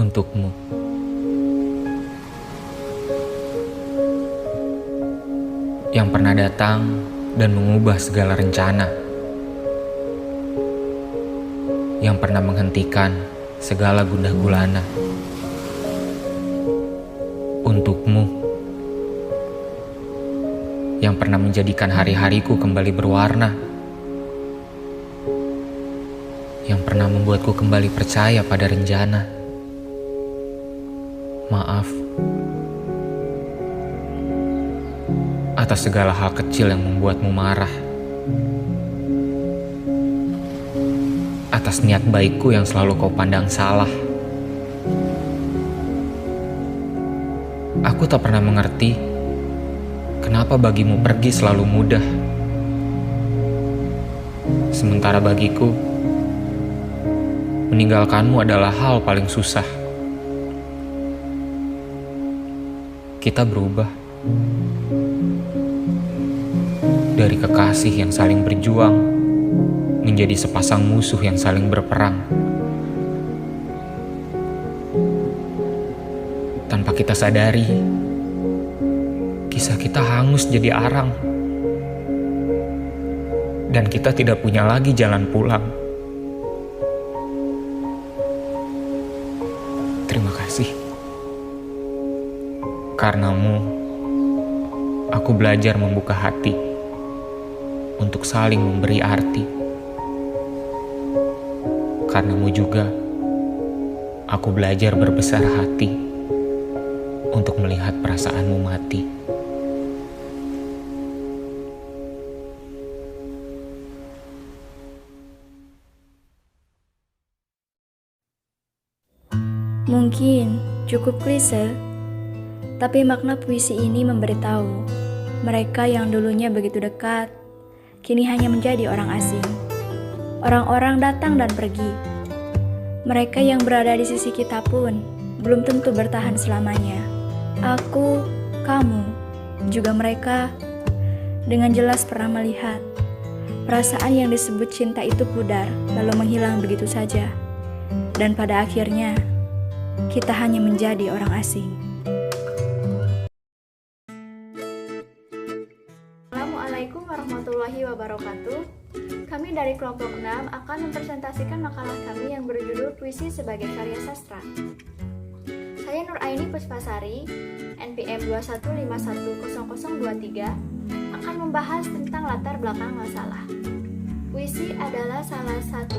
untukmu. Yang pernah datang dan mengubah segala rencana. Yang pernah menghentikan segala gundah gulana. Untukmu. Yang pernah menjadikan hari-hariku kembali berwarna. Yang pernah membuatku kembali percaya pada rencana. Maaf atas segala hal kecil yang membuatmu marah, atas niat baikku yang selalu kau pandang salah. Aku tak pernah mengerti kenapa bagimu pergi selalu mudah, sementara bagiku meninggalkanmu adalah hal paling susah. Kita berubah dari kekasih yang saling berjuang menjadi sepasang musuh yang saling berperang. Tanpa kita sadari, kisah kita hangus jadi arang, dan kita tidak punya lagi jalan pulang. Terima kasih. Karenamu, aku belajar membuka hati untuk saling memberi arti. Karenamu juga, aku belajar berbesar hati untuk melihat perasaanmu mati. Mungkin cukup klise, tapi makna puisi ini memberitahu mereka yang dulunya begitu dekat, kini hanya menjadi orang asing. Orang-orang datang dan pergi. Mereka yang berada di sisi kita pun belum tentu bertahan selamanya. Aku, kamu, juga mereka dengan jelas pernah melihat perasaan yang disebut cinta itu pudar lalu menghilang begitu saja. Dan pada akhirnya, kita hanya menjadi orang asing. Assalamualaikum warahmatullahi wabarakatuh. Kami dari kelompok 6 akan mempresentasikan makalah kami yang berjudul Puisi sebagai Karya Sastra. Saya Nuraini Puspasari, NPM 215100023, akan membahas tentang latar belakang masalah. Puisi adalah salah satu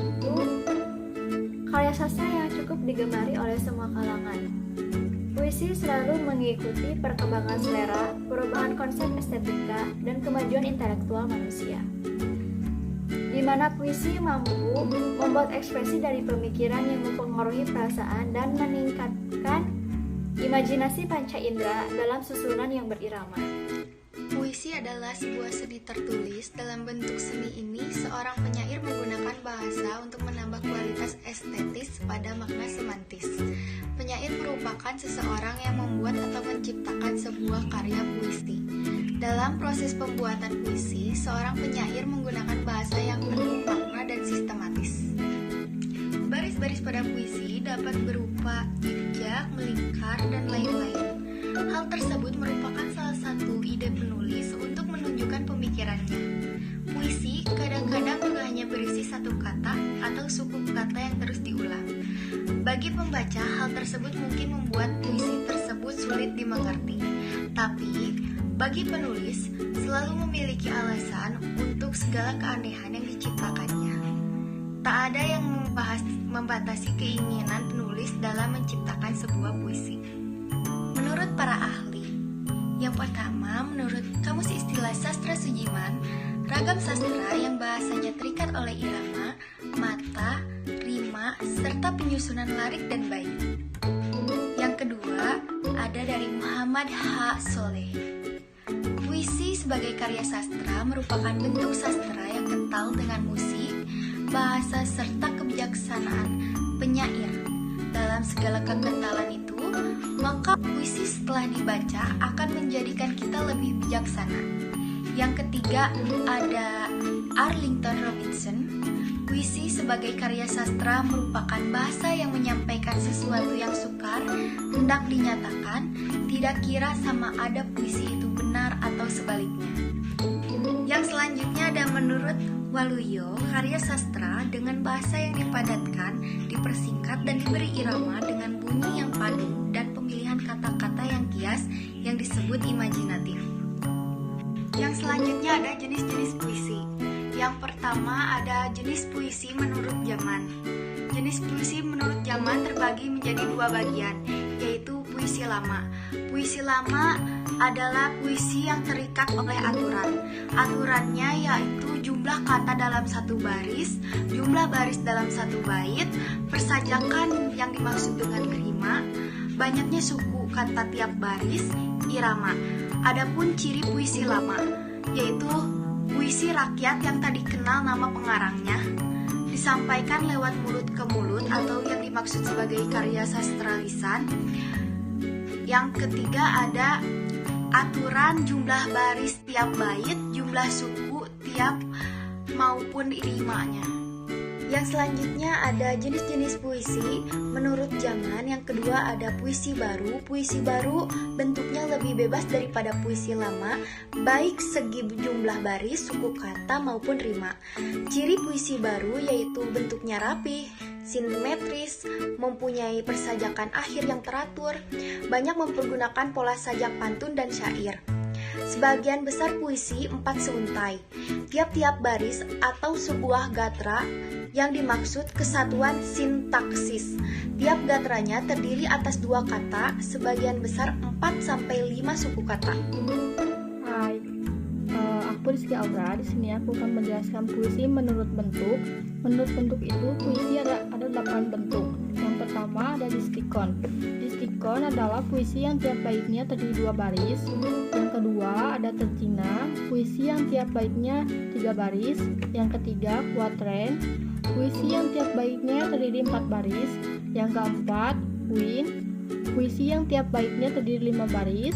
karya sastra yang cukup digemari oleh semua kalangan. Puisi selalu mengikuti perkembangan selera, perubahan konsep estetika, dan kemajuan intelektual manusia, di mana puisi mampu membuat ekspresi dari pemikiran yang mempengaruhi perasaan dan meningkatkan imajinasi panca indera dalam susunan yang berirama. Puisi adalah sebuah seni tertulis. Dalam bentuk seni ini, seorang penyair menggunakan bahasa untuk menambah kualitas estetis pada makna semantis. Penyair merupakan seseorang yang membuat atau menciptakan sebuah karya puisi. Dalam proses pembuatan puisi, seorang penyair menggunakan bahasa yang penuh makna dan sistematis. Baris-baris pada puisi dapat berupa zigzag, melingkar, dan lain-lain. Hal tersebut merupakan salah satu ide penulis untuk menunjukkan pemikirannya. Puisi kadang-kadang juga hanya berisi satu kata atau suku kata yang terus diulang. Bagi pembaca, hal tersebut mungkin membuat puisi tersebut sulit dimengerti. Tapi, bagi penulis, selalu memiliki alasan untuk segala keanehan yang diciptakannya. Tak ada yang membatasi keinginan penulis dalam menciptakan sebuah puisi. Menurut para ahli, yang pertama, menurut Kamus Istilah Sastra Sujiman, ragam sastra yang bahasanya terikat oleh irama, mata, rima, serta penyusunan larik dan bait. Yang kedua, ada dari Muhammad H. Soleh. Puisi sebagai karya sastra merupakan bentuk sastra yang kental dengan musik, bahasa, serta kebijaksanaan penyair. Dalam segala kekentalan itu, maka puisi setelah dibaca akan menjadikan kita lebih bijaksana. Yang ketiga ada Arlington Robinson. Puisi sebagai karya sastra merupakan bahasa yang menyampaikan sesuatu yang sukar, hendak dinyatakan, tidak kira sama ada puisi itu benar atau sebaliknya. Yang selanjutnya ada menurut Waluyo, karya sastra dengan bahasa yang dipadatkan, dipersingkat dan diberi irama dengan bunyi yang padu dan pemilihan kata-kata yang kias yang disebut imajinatif. Yang selanjutnya ada jenis-jenis puisi. Yang pertama ada jenis puisi menurut zaman. Jenis puisi menurut zaman terbagi menjadi dua bagian, yaitu puisi lama. Puisi lama adalah puisi yang terikat oleh aturan. Aturannya yaitu jumlah kata dalam satu baris, jumlah baris dalam satu bait, persajakan yang dimaksud dengan rima, banyaknya suku kata tiap baris, irama. Adapun ciri puisi lama, yaitu puisi rakyat yang tadi kenal nama pengarangnya, disampaikan lewat mulut ke mulut atau yang dimaksud sebagai karya sastra lisan. Yang ketiga ada aturan jumlah baris tiap bait, jumlah suku tiap maupun rimanya. Yang selanjutnya ada jenis-jenis puisi menurut zaman. Yang kedua ada puisi baru. Puisi baru bentuknya lebih bebas daripada puisi lama, baik segi jumlah baris, suku kata maupun rima. Ciri puisi baru yaitu bentuknya rapi, simetris, mempunyai persajakan akhir yang teratur, banyak mempergunakan pola sajak pantun dan syair. Sebagian besar puisi 4 seuntai. Tiap-tiap baris atau sebuah gatra yang dimaksud kesatuan sintaksis. Tiap gatranya terdiri atas 2 kata, sebagian besar 4-5 suku kata. Hai, aku Rizky Aura. Di sini aku akan menjelaskan puisi menurut bentuk. Menurut bentuk itu puisi ada 8 bentuk. Yang pertama ada distikon. Distikon adalah puisi yang tiap baitnya terdiri 2 baris. Yang kedua ada terjina, puisi yang tiap baitnya 3 baris. Yang ketiga kuatren, puisi yang tiap baitnya terdiri 4 baris. Yang keempat puin, puisi yang tiap baitnya terdiri 5 baris.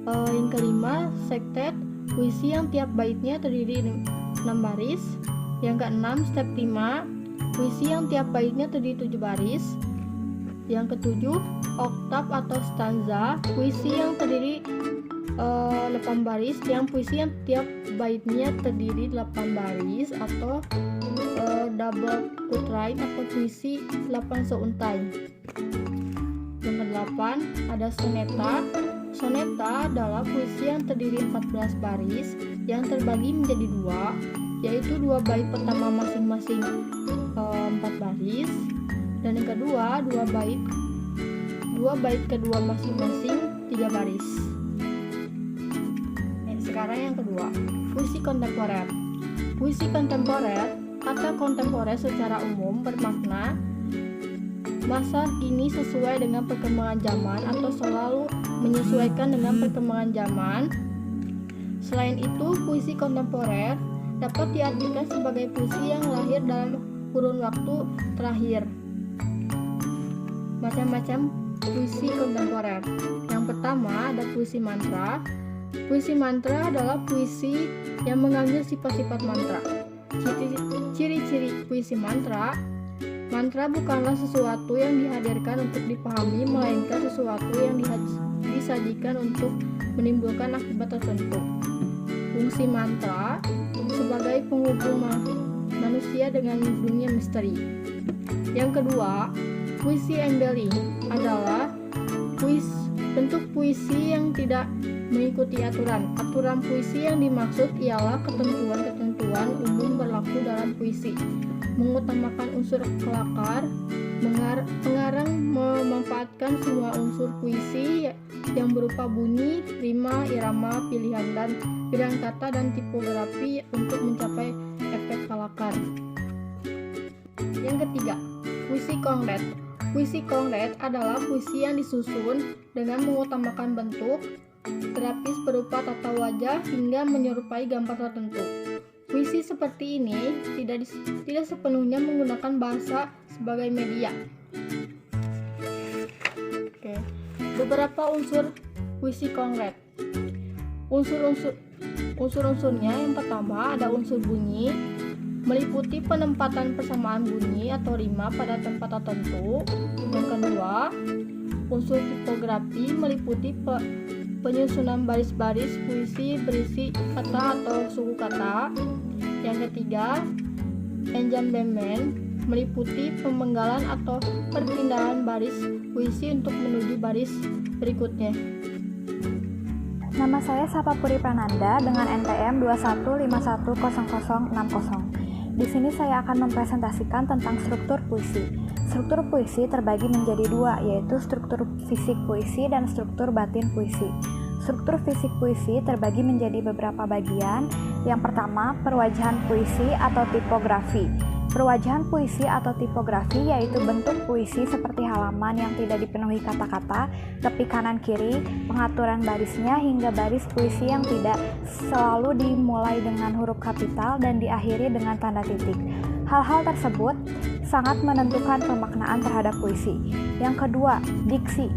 Yang kelima sektet, puisi yang tiap baitnya terdiri 6 baris. Yang keenam steptima, puisi yang tiap baitnya terdiri 7 baris. Yang ketujuh oktav atau stanza, puisi yang terdiri 8 baris. Yang puisi yang tiap baitnya terdiri 8 baris atau double quatrain atau puisi 8 seuntai. Yang kedelapan ada soneta. Soneta adalah puisi yang terdiri 14 baris yang terbagi menjadi 2, yaitu 2 bait pertama masing-masing 4 baris, dan yang kedua 2 bait kedua masing-masing 3 baris. Sekarang yang kedua, puisi kontemporer. Puisi kontemporer, kata kontemporer secara umum bermakna masa kini sesuai dengan perkembangan zaman atau selalu menyesuaikan dengan perkembangan zaman. Selain itu, puisi kontemporer dapat diartikan sebagai puisi yang lahir dalam kurun waktu terakhir. Macam-macam puisi kontemporer. Yang pertama ada puisi mantra. Puisi mantra adalah puisi yang mengambil sifat-sifat mantra. Ciri-ciri puisi mantra: mantra bukanlah sesuatu yang dihadirkan untuk dipahami, melainkan sesuatu yang disajikan untuk menimbulkan akibat tertentu. Fungsi mantra sebagai penghubung manusia dengan dunia misteri. Yang kedua, puisi embelling adalah bentuk puisi yang tidak mengikuti aturan. Aturan puisi yang dimaksud ialah ketentuan-ketentuan umum berlaku dalam puisi, mengutamakan unsur kelakar. Pengarang memanfaatkan semua unsur puisi yang berupa bunyi, rima, irama, pilihan kata dan tipografi untuk mencapai efek kelakar. Yang ketiga, puisi konkret. Puisi konkret adalah puisi yang disusun dengan mengutamakan bentuk grafis berupa tata wajah hingga menyerupai gambar tertentu. Puisi seperti ini tidak sepenuhnya menggunakan bahasa sebagai media. Oke. Beberapa unsur puisi konkret. Unsur-unsurnya yang pertama ada unsur bunyi. meliputi penempatan persamaan bunyi atau rima pada tempat tertentu. Yang kedua, unsur tipografi meliputi penyusunan baris-baris puisi berisi kata atau suku kata. Yang ketiga, enjambement meliputi pemenggalan atau perpindahan baris puisi untuk menuju baris berikutnya. Nama saya Sapapuri Prananda dengan NPM 215100060. Di sini saya akan mempresentasikan tentang struktur puisi. Struktur puisi terbagi menjadi dua, yaitu struktur fisik puisi dan struktur batin puisi. Struktur fisik puisi terbagi menjadi beberapa bagian. Yang pertama, perwajahan puisi atau tipografi. Perwajahan puisi atau tipografi yaitu bentuk puisi seperti halaman yang tidak dipenuhi kata-kata, tepi kanan kiri, pengaturan barisnya hingga baris puisi yang tidak selalu dimulai dengan huruf kapital dan diakhiri dengan tanda titik. Hal-hal tersebut sangat menentukan pemaknaan terhadap puisi. Yang kedua, diksi.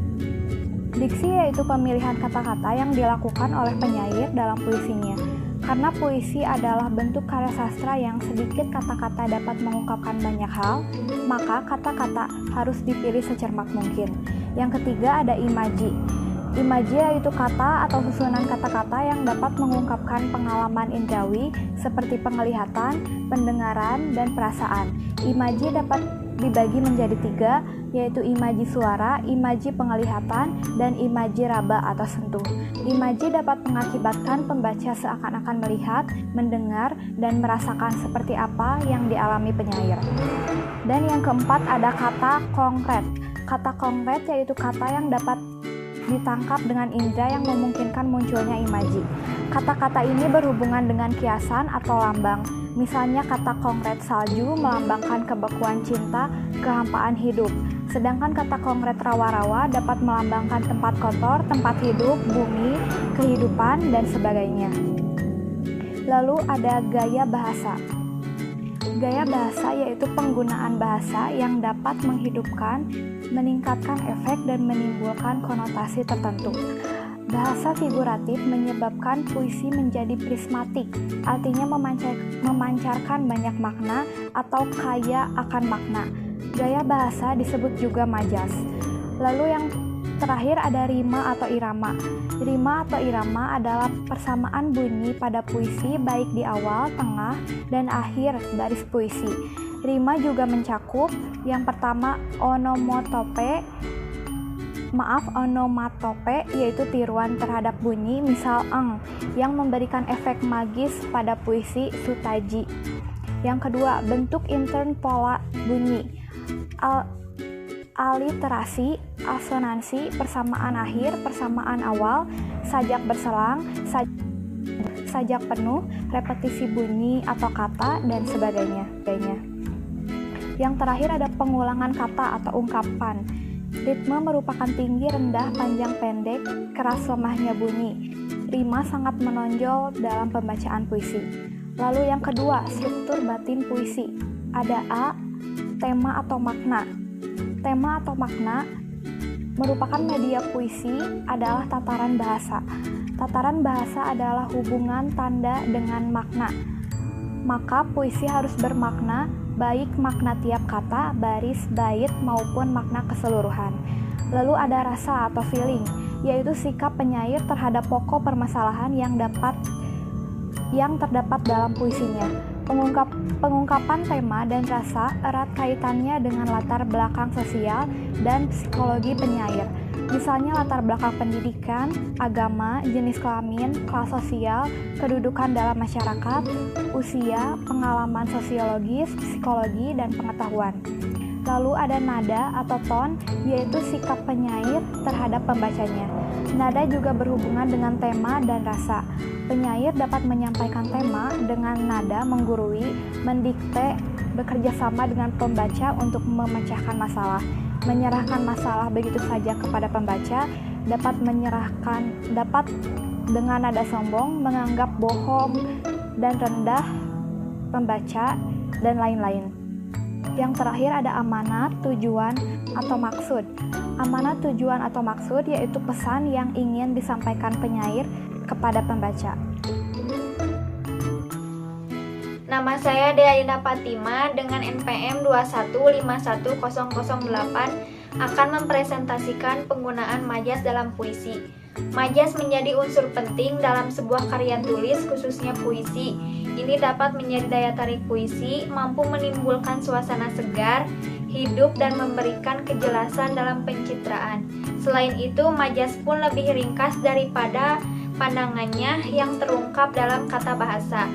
Diksi yaitu pemilihan kata-kata yang dilakukan oleh penyair dalam puisinya. Karena puisi adalah bentuk karya sastra yang sedikit kata-kata dapat mengungkapkan banyak hal, maka kata-kata harus dipilih secermat mungkin. Yang ketiga ada imaji. Imaji yaitu kata atau susunan kata-kata yang dapat mengungkapkan pengalaman indrawi seperti penglihatan, pendengaran, dan perasaan. Imaji dapat dibagi menjadi tiga, yaitu imaji suara, imaji penglihatan, dan imaji raba atau sentuh. Imaji dapat mengakibatkan pembaca seakan-akan melihat, mendengar, dan merasakan seperti apa yang dialami penyair. Dan yang keempat ada kata konkret. Kata konkret yaitu kata yang dapat ditangkap dengan indera yang memungkinkan munculnya imaji. Kata-kata ini berhubungan dengan kiasan atau lambang. Misalnya kata konkret salju melambangkan kebekuan cinta, kehampaan hidup. Sedangkan kata konkret rawa-rawa dapat melambangkan tempat kotor, tempat hidup, bumi, kehidupan, dan sebagainya. Lalu ada gaya bahasa. Gaya bahasa yaitu penggunaan bahasa yang dapat menghidupkan, meningkatkan efek, dan menimbulkan konotasi tertentu. Bahasa figuratif menyebabkan puisi menjadi prismatik, artinya memancarkan banyak makna atau kaya akan makna. Gaya bahasa disebut juga majas. Lalu yang terakhir ada rima atau irama. Rima atau irama adalah persamaan bunyi pada puisi baik di awal, tengah, dan akhir baris puisi. Rima juga mencakup yang pertama onomatope yaitu tiruan terhadap bunyi, misal eng yang memberikan efek magis pada puisi sutaji. Yang kedua, bentuk intern pola bunyi, aliterasi, asonansi, persamaan akhir, persamaan awal, sajak berselang, sajak penuh, repetisi bunyi atau kata, dan sebagainya. Yang terakhir ada pengulangan kata atau ungkapan. Ritme merupakan tinggi, rendah, panjang, pendek, keras, lemahnya bunyi. Rima sangat menonjol dalam pembacaan puisi. Lalu yang kedua, struktur batin puisi. Ada A, tema atau makna. Tema atau makna merupakan media puisi adalah tataran bahasa. Tataran bahasa adalah hubungan tanda dengan makna. Maka puisi harus bermakna, baik makna tiap kata, baris, bait, maupun makna keseluruhan. Lalu ada rasa atau feeling, yaitu sikap penyair terhadap pokok permasalahan yang terdapat dalam puisinya. Pengungkapan tema dan rasa erat kaitannya dengan latar belakang sosial dan psikologi penyair. Misalnya latar belakang pendidikan, agama, jenis kelamin, kelas sosial, kedudukan dalam masyarakat, usia, pengalaman sosiologis, psikologi, dan pengetahuan. Lalu ada nada atau ton, yaitu sikap penyair terhadap pembacanya. Nada juga berhubungan dengan tema dan rasa. Penyair dapat menyampaikan tema dengan nada menggurui, mendikte, bekerja sama dengan pembaca untuk memecahkan masalah. Menyerahkan masalah begitu saja kepada pembaca, dapat dengan nada sombong, menganggap bohong dan rendah pembaca, dan lain-lain. Yang terakhir ada amanat, tujuan, atau maksud. Amanat, tujuan, atau maksud yaitu pesan yang ingin disampaikan penyair kepada pembaca. Nama saya Dealina Fatima dengan NPM 2151008 akan mempresentasikan penggunaan majas dalam puisi. Majas menjadi unsur penting dalam sebuah karya tulis, khususnya puisi. Ini dapat menjadi daya tarik puisi, mampu menimbulkan suasana segar, hidup, dan memberikan kejelasan dalam pencitraan. Selain itu, majas pun lebih ringkas daripada pandangannya yang terungkap dalam kata bahasa.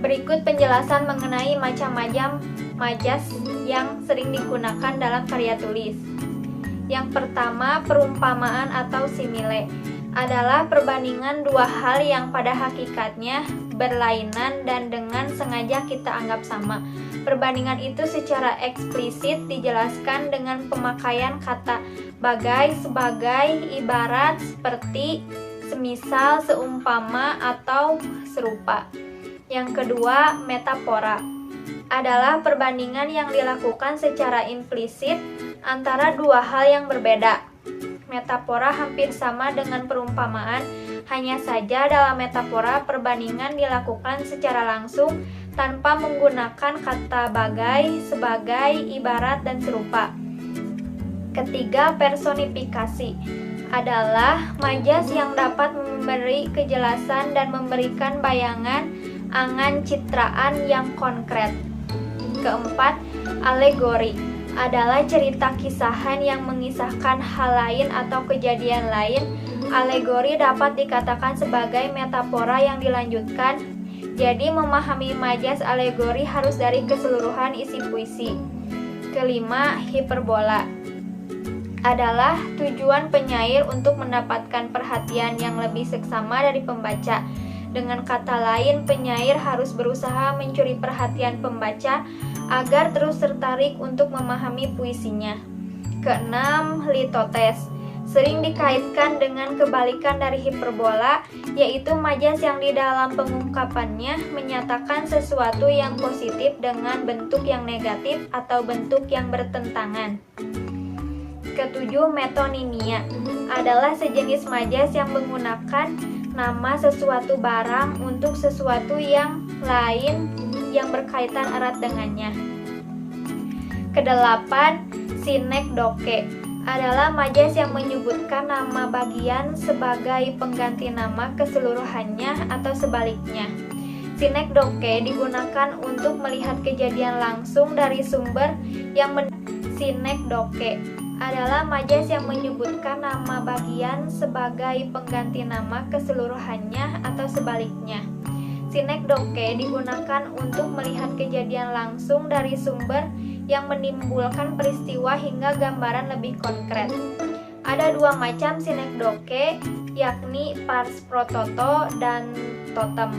Berikut penjelasan mengenai macam-macam majas yang sering digunakan dalam karya tulis. Yang pertama, perumpamaan atau simile adalah perbandingan dua hal yang pada hakikatnya berlainan dan dengan sengaja kita anggap sama. Perbandingan itu secara eksplisit dijelaskan dengan pemakaian kata bagai, sebagai, ibarat, seperti, semisal, seumpama, atau serupa. Yang kedua, metafora adalah perbandingan yang dilakukan secara implisit antara dua hal yang berbeda. Metafora hampir sama dengan perumpamaan, hanya saja dalam metafora perbandingan dilakukan secara langsung tanpa menggunakan kata bagai, sebagai, ibarat, dan serupa. Ketiga, personifikasi adalah majas yang dapat memberi kejelasan dan memberikan bayangan angan citraan yang konkret. Keempat, alegori adalah cerita kisahan yang mengisahkan hal lain atau kejadian lain. Alegori dapat dikatakan sebagai metafora yang dilanjutkan. Jadi memahami majas alegori harus dari keseluruhan isi puisi. Kelima, hiperbola adalah tujuan penyair untuk mendapatkan perhatian yang lebih seksama dari pembaca. Dengan kata lain, penyair harus berusaha mencuri perhatian pembaca agar terus tertarik untuk memahami puisinya. Keenam, litotes sering dikaitkan dengan kebalikan dari hiperbola, yaitu majas yang di dalam pengungkapannya menyatakan sesuatu yang positif dengan bentuk yang negatif atau bentuk yang bertentangan. Ketujuh, metonimia adalah sejenis majas yang menggunakan nama sesuatu barang untuk sesuatu yang lain yang berkaitan erat dengannya. Kedelapan, sinekdoke adalah majas yang menyebutkan nama bagian sebagai pengganti nama keseluruhannya atau sebaliknya. Sinekdoke digunakan untuk melihat kejadian langsung dari sumber yang sinekdoke adalah majas yang menyebutkan nama bagian sebagai pengganti nama keseluruhannya atau sebaliknya. Sinekdoke digunakan untuk melihat kejadian langsung dari sumber yang menimbulkan peristiwa hingga gambaran lebih konkret. Ada dua macam sinekdoke, yakni pars pro toto dan totem.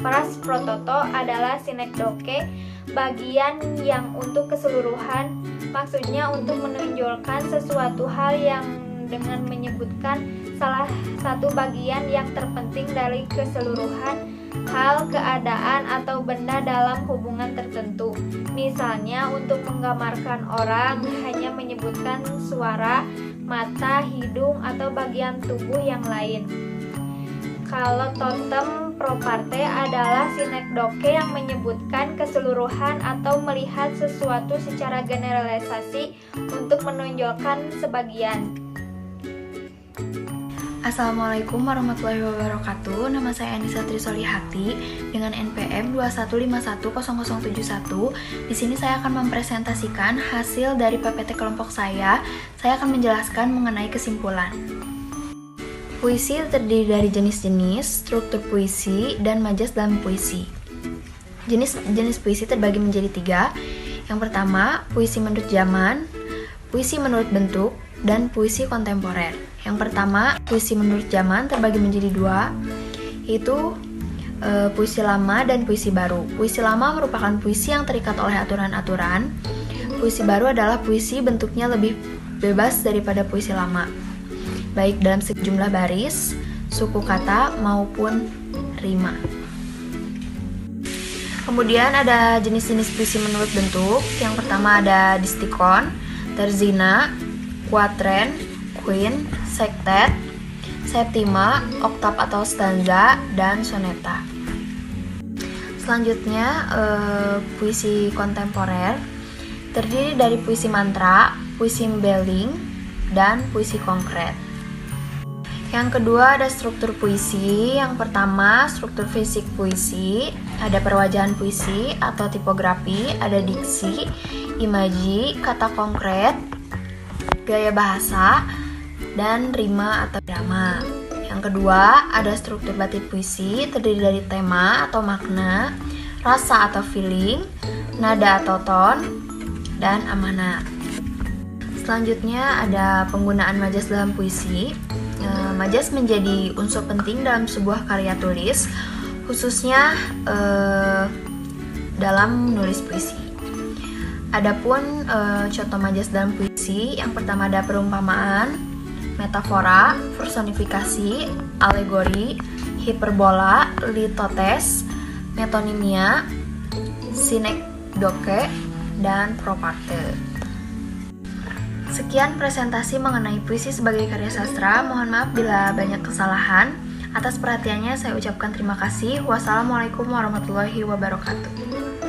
Pars pro toto adalah sinekdoke bagian yang untuk keseluruhan, maksudnya untuk menonjolkan sesuatu hal yang dengan menyebutkan salah satu bagian yang terpenting dari keseluruhan hal, keadaan, atau benda dalam hubungan tertentu. Misalnya untuk menggambarkan orang hanya menyebutkan suara, mata, hidung, atau bagian tubuh yang lain. Kalau totem pro parte adalah sinekdoke yang menyebutkan keseluruhan atau melihat sesuatu secara generalisasi untuk menonjolkan sebagian. Assalamualaikum warahmatullahi wabarakatuh. Nama saya Anissa Trisolihati dengan NPM 215100071. Di sini saya akan mempresentasikan hasil dari PPT kelompok saya. Saya akan menjelaskan mengenai kesimpulan. Puisi terdiri dari jenis-jenis, struktur puisi, dan majas dalam puisi. Jenis puisi terbagi menjadi 3. Yang pertama, puisi menurut zaman, puisi menurut bentuk, dan puisi kontemporer. Yang pertama, puisi menurut zaman terbagi menjadi 2, yaitu puisi lama dan puisi baru. Puisi lama merupakan puisi yang terikat oleh aturan-aturan. Puisi baru adalah puisi bentuknya lebih bebas daripada puisi lama, baik dalam sejumlah baris, suku kata, maupun rima. Kemudian ada jenis-jenis puisi menurut bentuk. Yang pertama ada distikon, terzina, kuatren, queen, sektet, septima, oktav atau stanza, dan soneta. Selanjutnya, puisi kontemporer terdiri dari puisi mantra, puisi membeling, dan puisi konkret. Yang kedua ada struktur puisi. Yang pertama, struktur fisik puisi. Ada perwajahan puisi atau tipografi, ada diksi, imaji, kata konkret, gaya bahasa, dan rima atau irama. Yang kedua, ada struktur batit puisi, terdiri dari tema atau makna, rasa atau feeling, nada atau tone, dan amanat. Selanjutnya ada penggunaan majas dalam puisi. Majas menjadi unsur penting dalam sebuah karya tulis, khususnya dalam menulis puisi. Adapun contoh majas dalam puisi, yang pertama ada perumpamaan, metafora, personifikasi, alegori, hiperbola, litotes, metonimia, sinekdoke, dan proparte. Sekian presentasi mengenai puisi sebagai karya sastra. Mohon maaf bila banyak kesalahan. Atas perhatiannya saya ucapkan terima kasih. Wassalamualaikum warahmatullahi wabarakatuh.